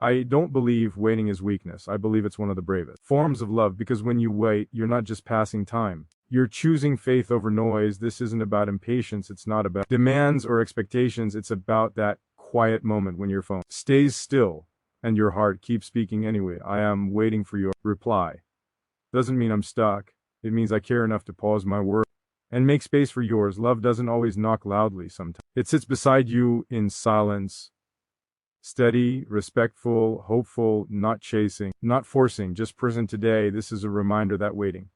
I don't believe waiting is weakness. I believe it's one of the bravest forms of love, because when you wait, you're not just passing time. You're choosing faith over noise. This isn't about impatience. It's not about demands or expectations. It's about that quiet moment when your phone stays still and your heart keeps speaking anyway. I am waiting for your reply. Doesn't mean I'm stuck. It means I care enough to pause my work and make space for yours. Love doesn't always knock loudly sometimes. It sits beside you in silence, steady, respectful, hopeful, not chasing, not forcing, just present today. This is a reminder that waiting,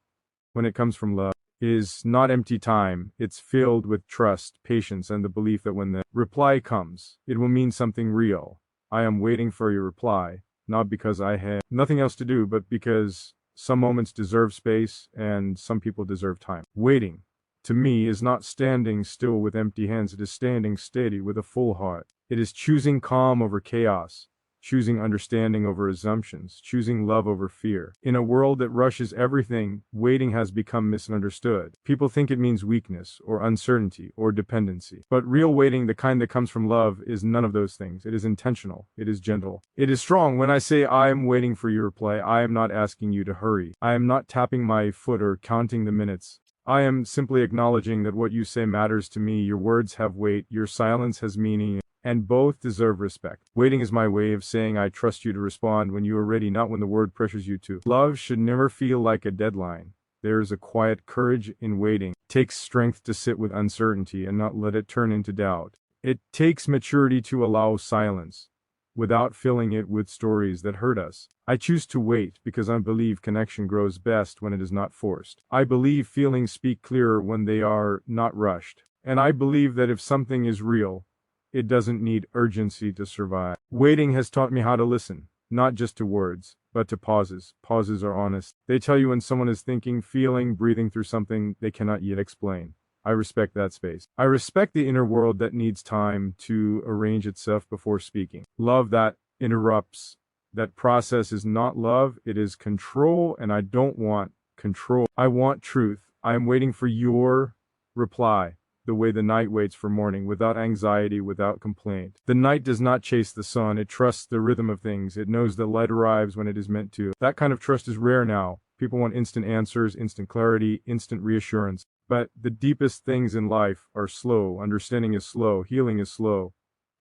when it comes from love, is not empty time. It's filled with trust, patience, and the belief that when the reply comes, it will mean something real. I am waiting for your reply, not because I have nothing else to do, but because some moments deserve space and some people deserve time. Waiting, to me, is not standing still with empty hands. It is standing steady with a full heart. It is choosing calm over chaos, choosing understanding over assumptions, choosing love over fear. In a world that rushes everything, waiting has become misunderstood. People think it means weakness or uncertainty or dependency. But real waiting, the kind that comes from love, is none of those things. It is intentional. It is gentle. It is strong. When I say I am waiting for your reply, I am not asking you to hurry. I am not tapping my foot or counting the minutes. I am simply acknowledging that what you say matters to me. Your words have weight. Your silence has meaning. And both deserve respect. Waiting is my way of saying I trust you to respond when you are ready, not when the word pressures you to. Love should never feel like a deadline. There is a quiet courage in waiting. It takes strength to sit with uncertainty and not let it turn into doubt. It takes maturity to allow silence, without filling it with stories that hurt us. I choose to wait because I believe connection grows best when it is not forced. I believe feelings speak clearer when they are not rushed. And I believe that if something is real, it doesn't need urgency to survive. Waiting has taught me how to listen, not just to words, but to pauses. Pauses are honest. They tell you when someone is thinking, feeling, breathing through something they cannot yet explain. I respect that space. I respect the inner world that needs time to arrange itself before speaking. Love that interrupts. That process is not love, it is control, and I don't want control. I want truth. I am waiting for your reply, the way the night waits for morning, without anxiety, without complaint. The night does not chase the sun. It trusts the rhythm of things. It knows that light arrives when it is meant to. That kind of trust is rare now. People want instant answers, instant clarity, instant reassurance. But the deepest things in life are slow. Understanding is slow. Healing is slow.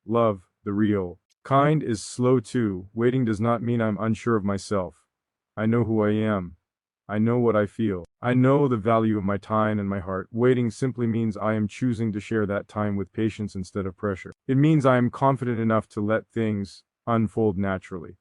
Love, the real kind, is slow too. Waiting does not mean I'm unsure of myself. I know who I am. I know what I feel. I know the value of my time and my heart. Waiting simply means I am choosing to share that time with patience instead of pressure. It means I am confident enough to let things unfold naturally.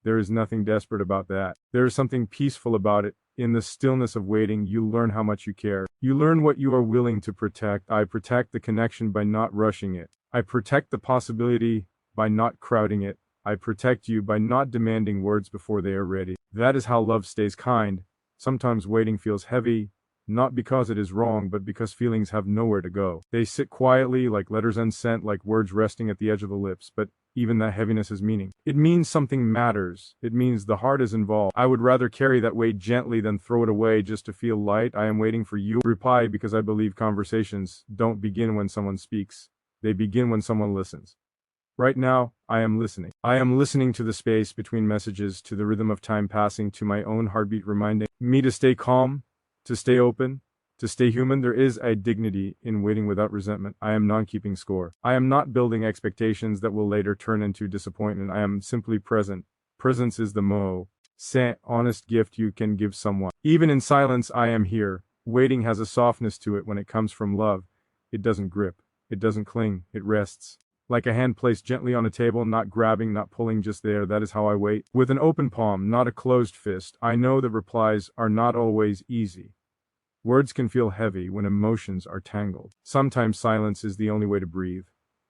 There is nothing desperate about that. There is something peaceful about it. In the stillness of waiting, you learn how much you care. You learn what you are willing to protect. I protect the connection by not rushing it. I protect the possibility by not crowding it. I protect you by not demanding words before they are ready. That is how love stays kind. Sometimes waiting feels heavy, not because it is wrong, but because feelings have nowhere to go. They sit quietly, like letters unsent, like words resting at the edge of the lips, but even that heaviness has meaning. It means something matters. It means the heart is involved. I would rather carry that weight gently than throw it away just to feel light. I am waiting for you to reply because I believe conversations don't begin when someone speaks. They begin when someone listens. Right now, I am listening. I am listening to the space between messages, to the rhythm of time passing, to my own heartbeat reminding me to stay calm, to stay open, to stay human. There is a dignity in waiting without resentment. I am not keeping score. I am not building expectations that will later turn into disappointment. I am simply present. Presence is the most honest gift you can give someone. Even in silence, I am here. Waiting has a softness to it when it comes from love. It doesn't grip. It doesn't cling. It rests. Like a hand placed gently on a table, not grabbing, not pulling, just there. That is how I wait. With an open palm, not a closed fist. I know that replies are not always easy. Words can feel heavy when emotions are tangled. Sometimes silence is the only way to breathe.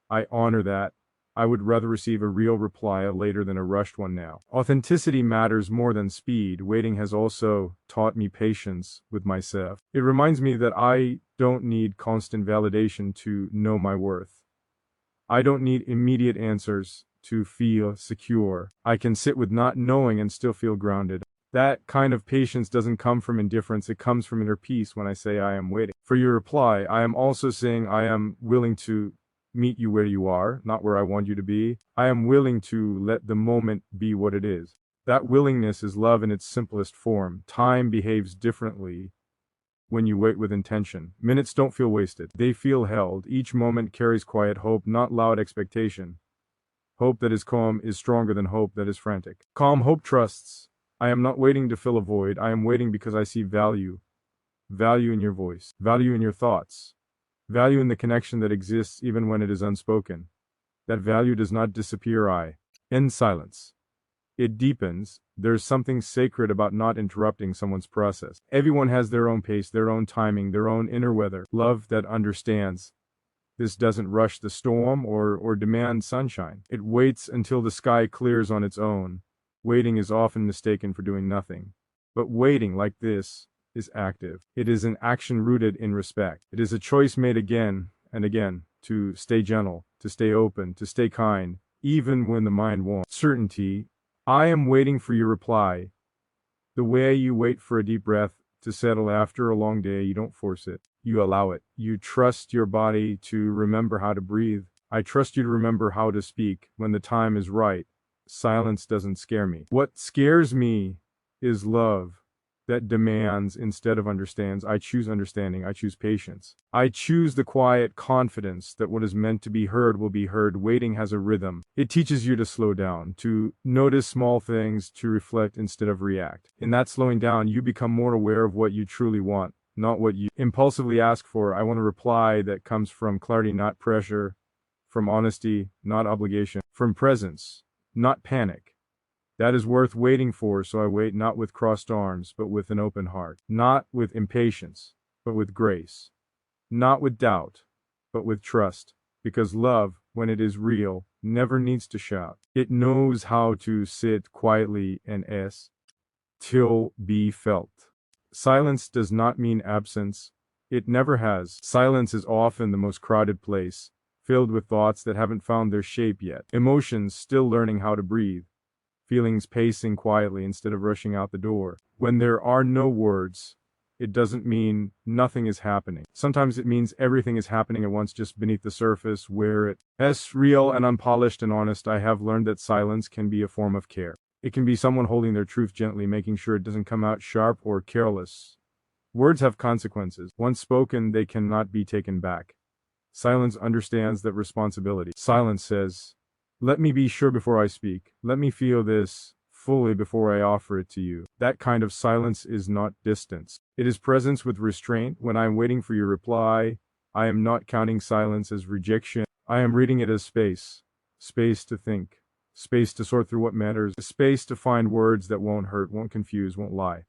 I honor that. I would rather receive a real reply later than a rushed one now. Authenticity matters more than speed. Waiting has also taught me patience with myself. It reminds me that I don't need constant validation to know my worth. I don't need immediate answers to feel secure. I can sit with not knowing and still feel grounded. That kind of patience doesn't come from indifference. It comes from inner peace. When I say I am waiting for your reply, I am also saying I am willing to meet you where you are, not where I want you to be. I am willing to let the moment be what it is. That willingness is love in its simplest form. Time behaves differently when you wait with intention. Minutes don't feel wasted. They feel held. Each moment carries quiet hope, not loud expectation. Hope that is calm is stronger than hope that is frantic. Calm hope trusts. I am not waiting to fill a void. I am waiting because I see value. Value in your voice. Value in your thoughts. Value in the connection that exists even when it is unspoken. That value does not disappear. In silence. It deepens. There's something sacred about not interrupting someone's process. Everyone has their own pace, their own timing, their own inner weather. Love that understands. This doesn't rush the storm or demand sunshine. It waits until the sky clears on its own. Waiting is often mistaken for doing nothing. But waiting like this is active. It is an action rooted in respect. It is a choice made again and again to stay gentle, to stay open, to stay kind, even when the mind wants certainty. I am waiting for your reply. The way you wait for a deep breath to settle after a long day, you don't force it. You allow it. You trust your body to remember how to breathe. I trust you to remember how to speak when the time is right. Silence doesn't scare me. What scares me is love that demands instead of understands. I choose understanding. I choose patience. I choose the quiet confidence that what is meant to be heard will be heard. Waiting has a rhythm. It teaches you to slow down, to notice small things, to reflect instead of react. In that slowing down, you become more aware of what you truly want, not what you impulsively ask for. I want a reply that comes from clarity, not pressure, from honesty, not obligation, from presence, not panic. That is worth waiting for, so I wait not with crossed arms, but with an open heart. Not with impatience, but with grace. Not with doubt, but with trust. Because love, when it is real, never needs to shout. It knows how to sit quietly and till be felt. Silence does not mean absence. It never has. Silence is often the most crowded place, filled with thoughts that haven't found their shape yet. Emotions still learning how to breathe. Feelings pacing quietly instead of rushing out the door. When there are no words, it doesn't mean nothing is happening. Sometimes it means everything is happening at once just beneath the surface where it's real and unpolished and honest. I have learned that silence can be a form of care. It can be someone holding their truth gently, making sure it doesn't come out sharp or careless. Words have consequences. Once spoken, they cannot be taken back. Silence understands that responsibility. Silence says, let me be sure before I speak. Let me feel this fully before I offer it to you. That kind of silence is not distance. It is presence with restraint. When I am waiting for your reply, I am not counting silence as rejection. I am reading it as space. Space to think. Space to sort through what matters. Space to find words that won't hurt, won't confuse, won't lie.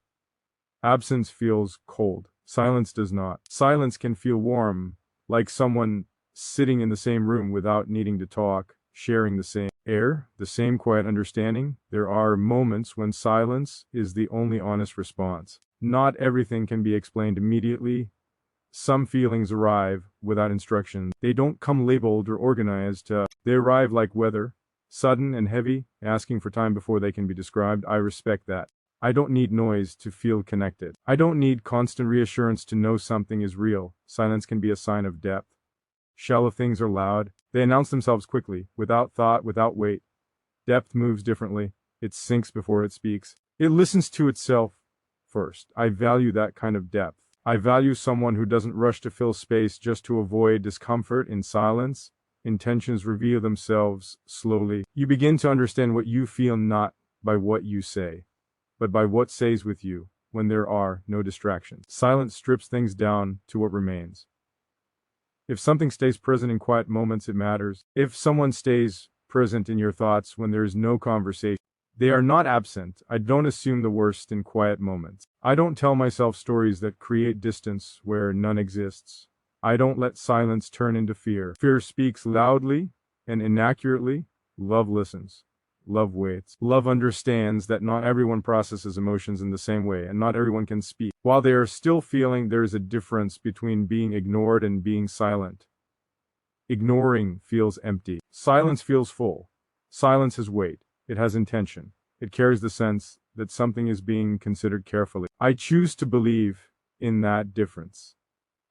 Absence feels cold. Silence does not. Silence can feel warm, like someone sitting in the same room without needing to talk. Sharing the same air, the same quiet understanding. There are moments when silence is the only honest response. Not everything can be explained immediately. Some feelings arrive without instruction. They don't come labeled or organized. They arrive like weather, sudden and heavy, asking for time before they can be described. I respect that. I don't need noise to feel connected. I don't need constant reassurance to know something is real. Silence can be a sign of depth. Shallow things are loud. They announce themselves quickly, without thought, without weight. Depth moves differently. It sinks before it speaks. It listens to itself first. I value that kind of depth. I value someone who doesn't rush to fill space just to avoid discomfort. In silence, intentions reveal themselves slowly. You begin to understand what you feel not by what you say, but by what stays with you when there are no distractions. Silence strips things down to what remains. If something stays present in quiet moments, it matters. If someone stays present in your thoughts when there is no conversation, they are not absent. I don't assume the worst in quiet moments. I don't tell myself stories that create distance where none exists. I don't let silence turn into fear. Fear speaks loudly and inaccurately. Love listens. Love waits. Love understands that not everyone processes emotions in the same way, and not everyone can speak. While they are still feeling, there is a difference between being ignored and being silent. Ignoring feels empty. Silence feels full. Silence has weight. It has intention. It carries the sense that something is being considered carefully. I choose to believe in that difference.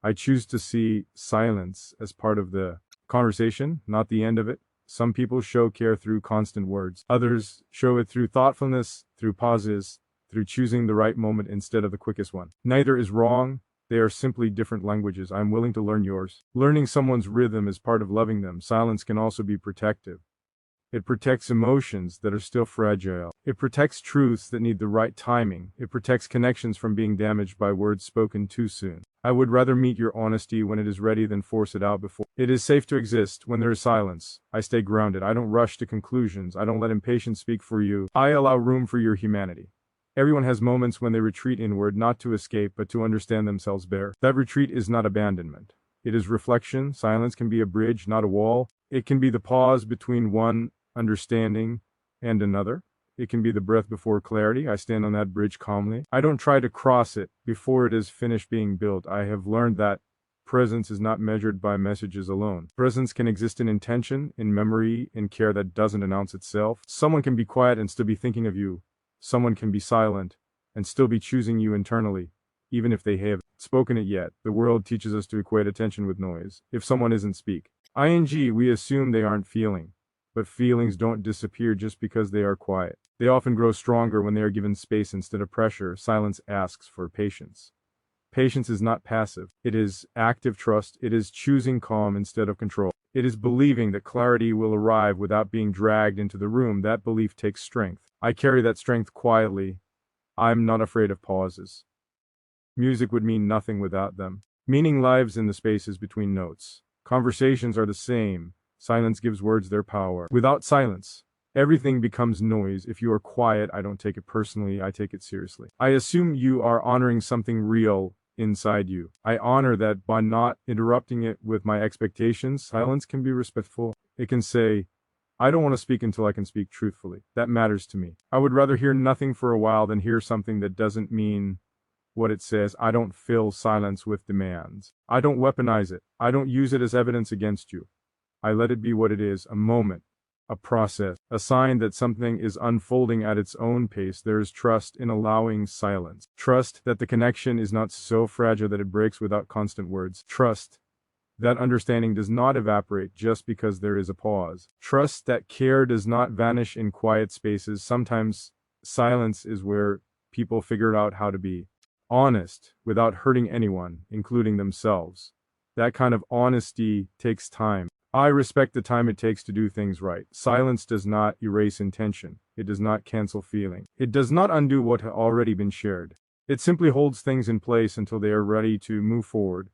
I choose to see silence as part of the Conversation, not the end of it. Some people show care through constant words. Others show it through thoughtfulness, through pauses, through choosing the right moment instead of the quickest one. Neither is wrong. They are simply different languages. I'm willing to learn yours. Learning someone's rhythm is part of loving them. Silence can also be protective. It protects emotions that are still fragile. It protects truths that need the right timing. It protects connections from being damaged by words spoken too soon. I would rather meet your honesty when it is ready than force it out before. It is safe to exist when there is silence. I stay grounded. I don't rush to conclusions. I don't let impatience speak for you. I allow room for your humanity. Everyone has moments when they retreat inward, not to escape, but to understand themselves better. That retreat is not abandonment. It is reflection. Silence can be a bridge, not a wall. It can be the pause between one understanding and another. It can be the breath before clarity. I stand on that bridge calmly. I don't try to cross it before it is finished being built. I have learned that presence is not measured by messages alone. Presence can exist in intention, in memory, in care that doesn't announce itself. Someone can be quiet and still be thinking of you. Someone can be silent and still be choosing you internally, even if they haven't spoken it yet. The world teaches us to equate attention with noise. If someone isn't speak, we assume they aren't feeling. But feelings don't disappear just because they are quiet. They often grow stronger when they are given space instead of pressure. Silence asks for patience. Patience is not passive. It is active trust. It is choosing calm instead of control. It is believing that clarity will arrive without being dragged into the room. That belief takes strength. I carry that strength quietly. I'm not afraid of pauses. Music would mean nothing without them. Meaning lives in the spaces between notes. Conversations are the same. Silence gives words their power. Without silence, everything becomes noise. If you are quiet, I don't take it personally, I take it seriously. I assume you are honoring something real inside you. I honor that by not interrupting it with my expectations. Silence can be respectful. It can say, I don't want to speak until I can speak truthfully. That matters to me. I would rather hear nothing for a while than hear something that doesn't mean what it says. I don't fill silence with demands. I don't weaponize it. I don't use it as evidence against you. I let it be what it is, a moment, a process, a sign that something is unfolding at its own pace. There is trust in allowing silence. Trust that the connection is not so fragile that it breaks without constant words. Trust that understanding does not evaporate just because there is a pause. Trust that care does not vanish in quiet spaces. Sometimes silence is where people figure out how to be honest without hurting anyone, including themselves. That kind of honesty takes time. I respect the time it takes to do things right. Silence does not erase intention. It does not cancel feeling. It does not undo what had already been shared. It simply holds things in place until they are ready to move forward.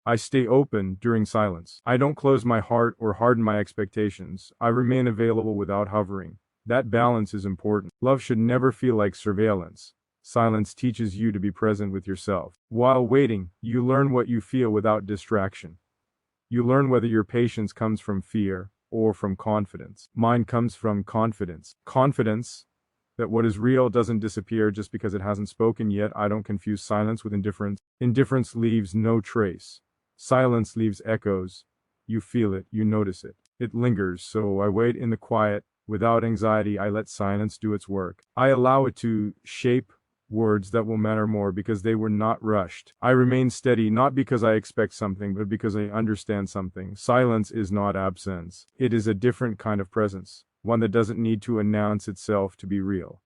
I stay open during silence. I don't close my heart or harden my expectations. I remain available without hovering. That balance is important. Love should never feel like surveillance. Silence teaches you to be present with yourself. While waiting, you learn what you feel without distraction. You learn whether your patience comes from fear or from confidence. Mine comes from confidence. Confidence that what is real doesn't disappear just because it hasn't spoken yet. I don't confuse silence with indifference. Indifference leaves no trace. Silence leaves echoes. You feel it, you notice it. It lingers, so I wait in the quiet. Without anxiety, I let silence do its work. I allow it to shape words that will matter more because they were not rushed. I remain steady not because I expect something, but because I understand something. Silence is not absence. It is a different kind of presence, one that doesn't need to announce itself to be real.